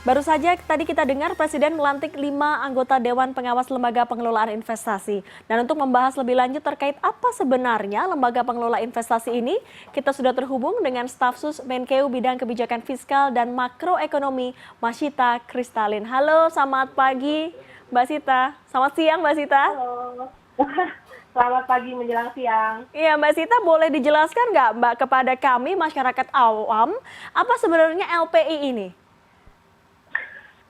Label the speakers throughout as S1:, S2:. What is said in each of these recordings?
S1: Baru saja tadi kita dengar Presiden melantik 5 anggota Dewan Pengawas Lembaga Pengelolaan Investasi. Dan untuk membahas lebih lanjut terkait apa sebenarnya Lembaga Pengelola Investasi ini, kita sudah terhubung dengan Staf Sus Menkeu Bidang Kebijakan Fiskal dan Makroekonomi, Masyita Kristalin. Halo, selamat pagi Mbak Sita. Selamat siang Mbak Sita.
S2: Halo, selamat pagi menjelang siang.
S1: Iya Mbak Sita, boleh dijelaskan nggak Mbak kepada kami masyarakat awam, apa sebenarnya LPI ini?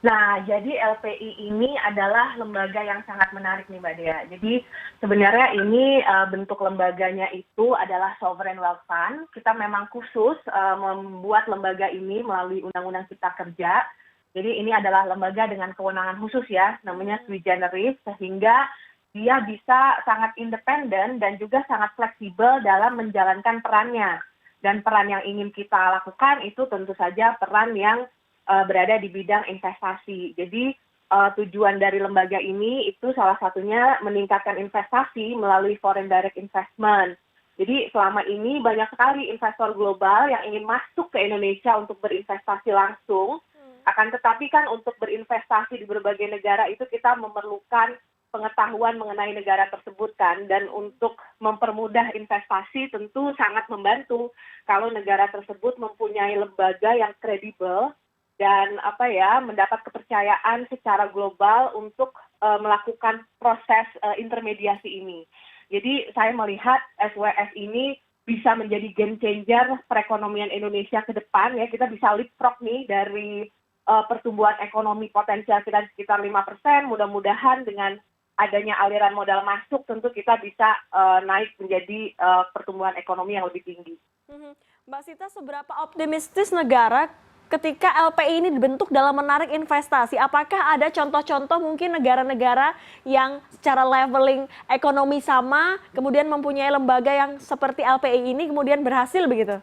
S2: Nah, jadi LPI ini adalah lembaga yang sangat menarik nih Mbak Dea. Jadi sebenarnya ini bentuk lembaganya itu adalah Sovereign Wealth Fund. Kita memang khusus membuat lembaga ini melalui Undang-Undang Cipta Kerja. Jadi ini adalah lembaga dengan kewenangan khusus ya, namanya sui generis, sehingga dia bisa sangat independen dan juga sangat fleksibel dalam menjalankan perannya. Dan peran yang ingin kita lakukan itu tentu saja peran yang berada di bidang investasi. Jadi tujuan dari lembaga ini itu salah satunya meningkatkan investasi melalui foreign direct investment. Jadi selama ini banyak sekali investor global yang ingin masuk ke Indonesia untuk berinvestasi langsung. Akan tetapi kan untuk berinvestasi di berbagai negara itu kita memerlukan pengetahuan mengenai negara tersebut kan. Dan untuk mempermudah investasi tentu sangat membantu kalau negara tersebut mempunyai lembaga yang kredibel dan mendapat kepercayaan secara global untuk melakukan proses intermediasi ini. Jadi saya melihat SWF ini bisa menjadi game changer perekonomian Indonesia ke depan ya. Kita bisa leapfrog nih dari pertumbuhan ekonomi potensial kita sekitar 5%. Mudah-mudahan dengan adanya aliran modal masuk tentu kita bisa naik menjadi pertumbuhan ekonomi yang lebih tinggi.
S1: Mbak Sita, seberapa optimistis negara ketika LPI ini dibentuk dalam menarik investasi? Apakah ada contoh-contoh mungkin negara-negara yang secara leveling ekonomi sama, kemudian mempunyai lembaga yang seperti LPI ini kemudian berhasil begitu?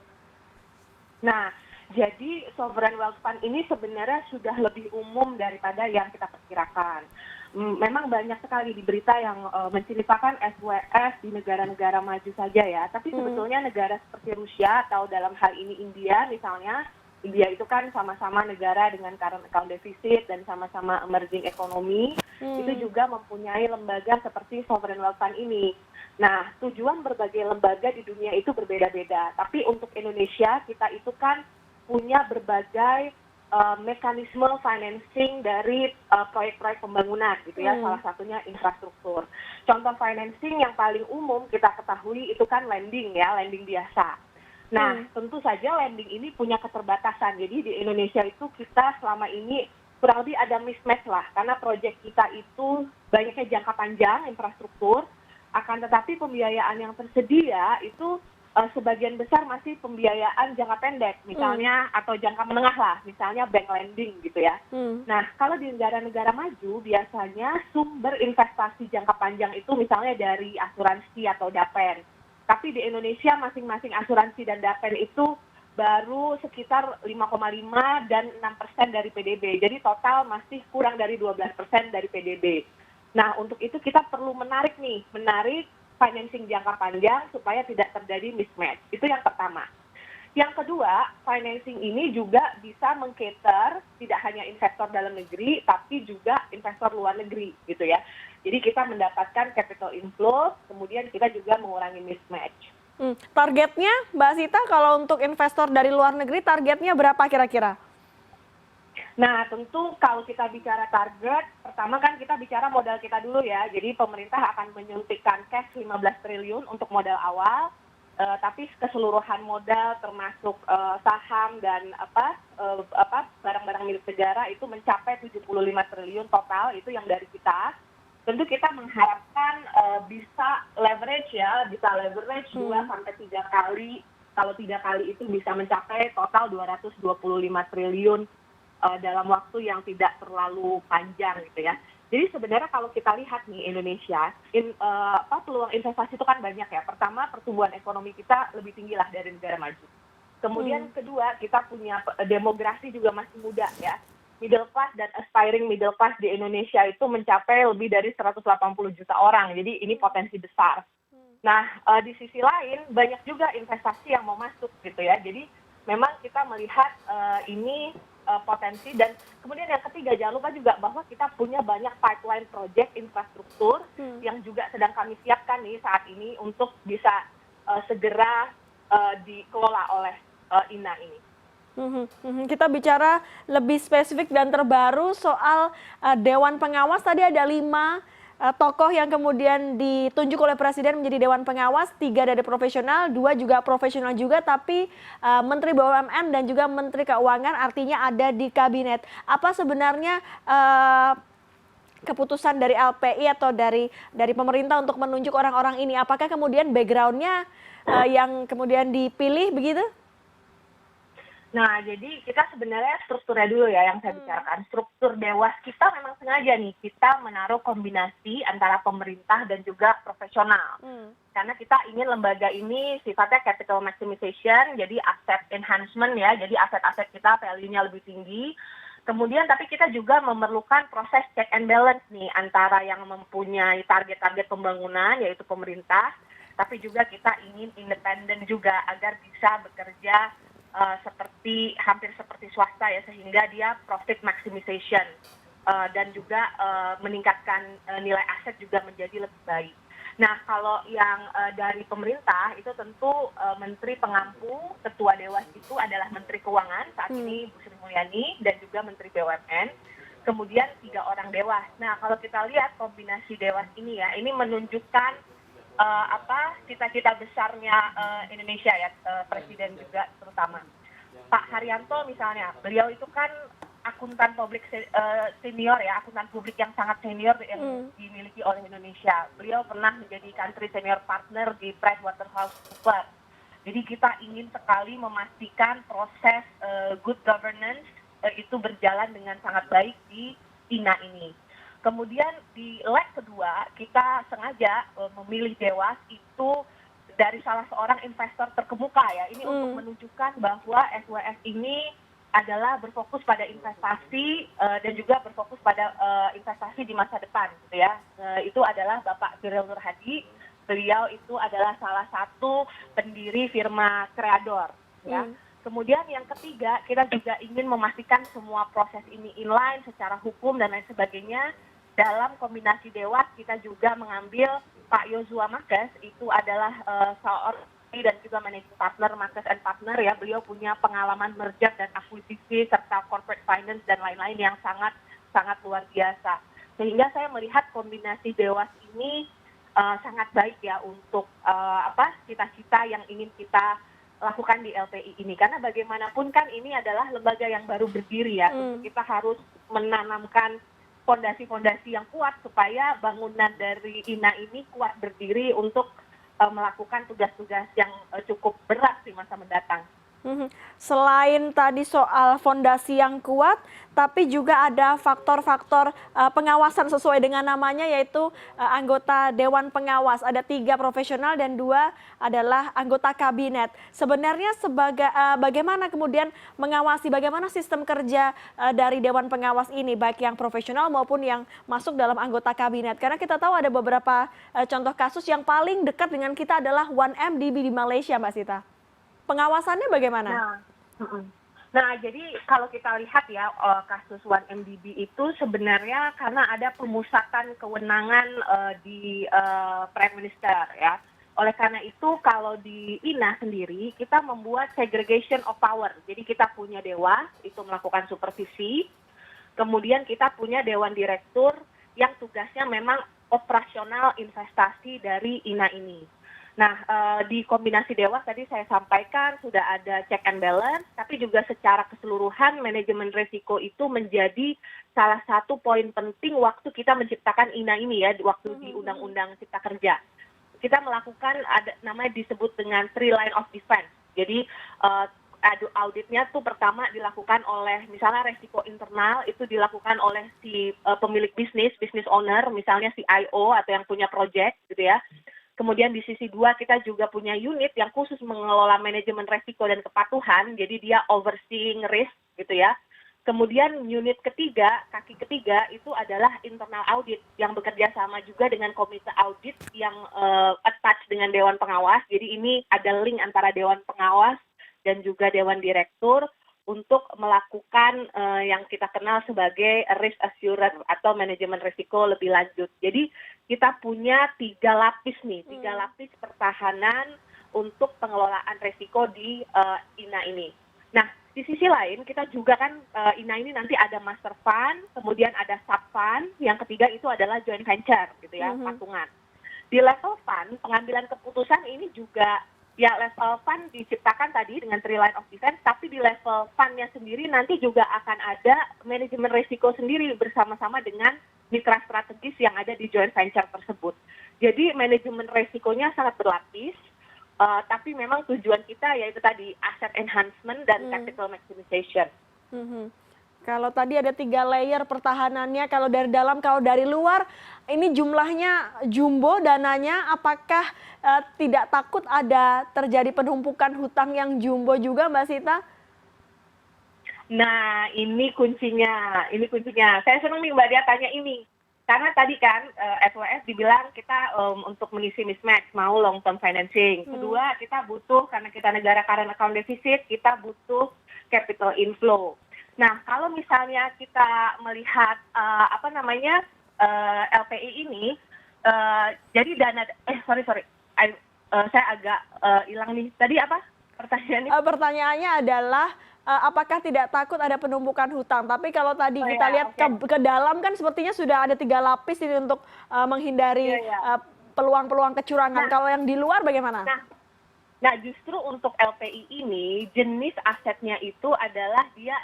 S2: Nah, jadi Sovereign Wealth Fund ini sebenarnya sudah lebih umum daripada yang kita perkirakan. Memang banyak sekali di berita yang menceritakan SWF di negara-negara maju saja ya, tapi sebetulnya negara seperti Rusia atau dalam hal ini India misalnya, India itu kan sama-sama negara dengan current account deficit dan sama-sama emerging economy, itu juga mempunyai lembaga seperti Sovereign Wealth Fund ini. Nah, tujuan berbagai lembaga di dunia itu berbeda-beda, tapi untuk Indonesia kita itu kan punya berbagai mekanisme financing dari proyek-proyek pembangunan gitu ya, salah satunya infrastruktur. Contoh financing yang paling umum kita ketahui itu kan lending ya, lending biasa. Nah, tentu saja lending ini punya keterbatasan. Jadi di Indonesia itu kita selama ini kurang lebih ada mismatch lah, karena proyek kita itu banyaknya jangka panjang infrastruktur, akan tetapi pembiayaan yang tersedia itu sebagian besar masih pembiayaan jangka pendek, misalnya atau jangka menengah lah, misalnya bank lending gitu ya. Nah, kalau di negara-negara maju biasanya sumber investasi jangka panjang itu misalnya dari asuransi atau dapen. Tapi di Indonesia masing-masing asuransi dan dapen itu baru sekitar 5,5 dan 6% dari PDB. Jadi total masih kurang dari 12% dari PDB. Nah, untuk itu kita perlu menarik financing jangka panjang supaya tidak terjadi mismatch. Itu yang pertama. Yang kedua, financing ini juga bisa meng-cater tidak hanya investor dalam negeri, tapi juga investor luar negeri gitu ya. Jadi kita mendapatkan capital inflow, kemudian kita juga mengurangi mismatch.
S1: Targetnya Mbak Sita kalau untuk investor dari luar negeri targetnya berapa kira-kira?
S2: Nah, tentu kalau kita bicara target, pertama kan kita bicara modal kita dulu ya. Jadi pemerintah akan menyuntikkan cash 15 triliun untuk modal awal, tapi keseluruhan modal termasuk saham dan barang-barang milik negara itu mencapai 75 triliun total, itu yang dari kita. Tentu kita mengharapkan bisa leverage 2 sampai 3 kali. Kalau 3 kali itu bisa mencapai total 225 triliun dalam waktu yang tidak terlalu panjang gitu ya. Jadi sebenarnya kalau kita lihat nih Indonesia, peluang investasi itu kan banyak ya. Pertama, pertumbuhan ekonomi kita lebih tinggi lah dari negara maju. Kemudian kedua, kita punya demografi juga masih muda ya. Middle class dan aspiring middle class di Indonesia itu mencapai lebih dari 180 juta orang. Jadi ini potensi besar. Nah, di sisi lain banyak juga investasi yang mau masuk gitu ya. Jadi memang kita melihat ini potensi. Dan kemudian yang ketiga, jangan lupa juga bahwa kita punya banyak pipeline project infrastruktur yang juga sedang kami siapkan nih saat ini untuk bisa segera dikelola oleh INA ini.
S1: Kita bicara lebih spesifik dan terbaru soal Dewan Pengawas. Tadi ada 5 tokoh yang kemudian ditunjuk oleh Presiden menjadi Dewan Pengawas, 3 dari profesional, 2 juga profesional juga, tapi Menteri BUMN dan juga Menteri Keuangan artinya ada di kabinet. Apa sebenarnya keputusan dari LPI atau dari pemerintah untuk menunjuk orang-orang ini? Apakah kemudian background-nya yang kemudian dipilih begitu?
S2: Nah, jadi kita sebenarnya strukturnya dulu ya yang saya bicarakan. Struktur Dewas kita memang sengaja nih, kita menaruh kombinasi antara pemerintah dan juga profesional. Karena kita ingin lembaga ini sifatnya capital maximization, jadi asset enhancement ya, jadi aset-aset kita value-nya lebih tinggi. Kemudian tapi kita juga memerlukan proses check and balance nih, antara yang mempunyai target-target pembangunan, yaitu pemerintah, tapi juga kita ingin independen juga agar bisa bekerja hampir seperti swasta ya, sehingga dia profit maximization dan juga meningkatkan nilai aset juga menjadi lebih baik. Nah, kalau yang dari pemerintah itu tentu Menteri Pengampu, Ketua Dewas itu adalah Menteri Keuangan saat ini Bu Sri Mulyani dan juga Menteri BUMN. Kemudian 3 orang dewas. Nah, kalau kita lihat kombinasi dewas ini ya, ini menunjukkan cita-cita besarnya Indonesia ya, Presiden juga terutama. Pak Haryanto misalnya, beliau itu kan akuntan publik senior ya, akuntan publik yang sangat senior yang dimiliki oleh Indonesia. Beliau pernah menjadi country senior partner di PricewaterhouseCoopers. Jadi kita ingin sekali memastikan proses good governance itu berjalan dengan sangat baik di INA ini. Kemudian di leg kedua, kita sengaja memilih Dewas itu dari salah seorang investor terkemuka ya. Ini untuk menunjukkan bahwa SWF ini adalah berfokus pada investasi dan juga berfokus pada investasi di masa depan gitu ya. Itu adalah Bapak Cyril Nur Hadi. Beliau itu adalah salah satu pendiri firma Creador ya. Kemudian yang ketiga, kita juga ingin memastikan semua proses ini inline secara hukum dan lain sebagainya. Dalam kombinasi Dewas kita juga mengambil Pak Yozua Makes, itu adalah seorang dan juga managing partner Makes and Partner ya. Beliau punya pengalaman merger dan akuisisi serta corporate finance dan lain-lain yang sangat luar biasa. Sehingga saya melihat kombinasi Dewas ini sangat baik ya untuk cita-cita yang ingin kita lakukan di LPI ini. Karena bagaimanapun kan ini adalah lembaga yang baru berdiri ya. Kita harus menanamkan fondasi-fondasi yang kuat supaya bangunan dari INA ini kuat berdiri untuk melakukan tugas-tugas yang cukup berat di masa mendatang.
S1: Selain tadi soal fondasi yang kuat, tapi juga ada faktor-faktor pengawasan sesuai dengan namanya, yaitu anggota Dewan Pengawas. Ada 3 profesional dan 2 adalah anggota kabinet. Sebenarnya bagaimana kemudian mengawasi, bagaimana sistem kerja dari Dewan Pengawas ini, baik yang profesional maupun yang masuk dalam anggota kabinet. Karena kita tahu ada beberapa contoh kasus yang paling dekat dengan kita adalah 1MDB di Malaysia, Mbak Sita. Pengawasannya bagaimana?
S2: Nah, jadi kalau kita lihat ya kasus 1MDB itu sebenarnya karena ada pemusatan kewenangan di Prime Minister ya. Oleh karena itu kalau di INA sendiri kita membuat segregation of power. Jadi kita punya dewas itu melakukan supervisi. Kemudian kita punya dewan direktur yang tugasnya memang operasional investasi dari INA ini. Nah, di kombinasi dewas tadi saya sampaikan sudah ada check and balance, tapi juga secara keseluruhan manajemen risiko itu menjadi salah satu poin penting waktu kita menciptakan INA ini ya, waktu di Undang-Undang Cipta Kerja. Kita melakukan namanya disebut dengan 3 line of defense. Jadi auditnya tuh pertama dilakukan oleh misalnya resiko internal itu dilakukan oleh si pemilik business owner, misalnya CIO atau yang punya project gitu ya. Kemudian di sisi 2 kita juga punya unit yang khusus mengelola manajemen resiko dan kepatuhan, jadi dia overseeing risk gitu ya. Kemudian unit ketiga, kaki ketiga itu adalah internal audit yang bekerja sama juga dengan komite audit yang attach dengan Dewan Pengawas. Jadi ini ada link antara Dewan Pengawas dan juga Dewan Direktur untuk melakukan yang kita kenal sebagai risk assurance atau manajemen risiko lebih lanjut. Jadi kita punya 3 lapis nih, 3 lapis pertahanan untuk pengelolaan risiko di INA ini. Nah, di sisi lain kita juga kan INA ini nanti ada master fund, kemudian ada sub fund, yang ketiga itu adalah joint venture gitu ya, patungan. Di level fund, pengambilan keputusan ini juga ya level fund diciptakan tadi dengan 3 line of defense, tapi di level fundnya sendiri nanti juga akan ada manajemen risiko sendiri bersama-sama dengan mitra strategis yang ada di joint venture tersebut. Jadi manajemen risikonya sangat berlapis, tapi memang tujuan kita yaitu tadi asset enhancement dan capital maximization.
S1: Kalau tadi ada 3 layer pertahanannya, kalau dari dalam, kalau dari luar, ini jumlahnya jumbo dananya, apakah tidak takut ada terjadi penumpukan hutang yang jumbo juga, Mbak Sita?
S2: Nah, ini kuncinya. Saya senang nih Mbak Dia tanya ini. Karena tadi kan SWF dibilang kita untuk mengisi mismatch, mau long term financing. Kedua, kita butuh, karena kita negara current account deficit, kita butuh capital inflow. Nah, kalau misalnya kita melihat LPI ini, jadi dana, saya agak hilang nih. Tadi apa pertanyaannya?
S1: Pertanyaannya adalah apakah tidak takut ada penumpukan hutang? Tapi kalau tadi kita lihat ke dalam kan sepertinya sudah ada 3 lapis ini untuk menghindari peluang-peluang kecurangan. Kalau yang di luar bagaimana?
S2: Nah, justru untuk LPI ini jenis asetnya itu adalah dia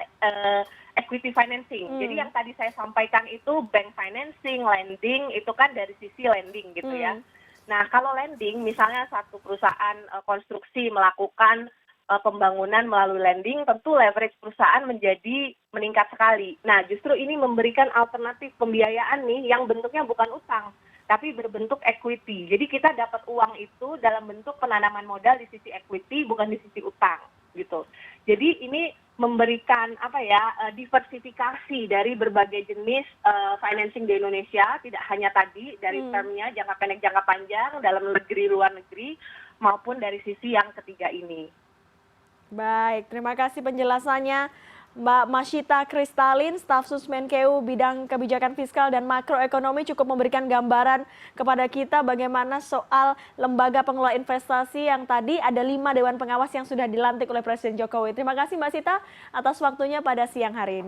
S2: equity financing. Jadi yang tadi saya sampaikan itu bank financing, lending, itu kan dari sisi lending gitu ya. Nah, kalau lending misalnya satu perusahaan konstruksi melakukan pembangunan melalui lending, tentu leverage perusahaan menjadi meningkat sekali. Nah, justru ini memberikan alternatif pembiayaan nih yang bentuknya bukan utang, tapi berbentuk equity. Jadi kita dapat uang itu dalam bentuk penanaman modal di sisi equity, bukan di sisi utang, gitu. Jadi ini memberikan diversifikasi dari berbagai jenis financing di Indonesia, tidak hanya tadi dari termnya jangka pendek, jangka panjang, dalam negeri, luar negeri, maupun dari sisi yang ketiga ini.
S1: Baik, terima kasih penjelasannya Mbak Masyita Kristalin, staf Susmenkeu bidang kebijakan fiskal dan makroekonomi, cukup memberikan gambaran kepada kita bagaimana soal lembaga pengelola investasi yang tadi ada 5 dewan pengawas yang sudah dilantik oleh Presiden Jokowi. Terima kasih Mbak Sita atas waktunya pada siang hari ini.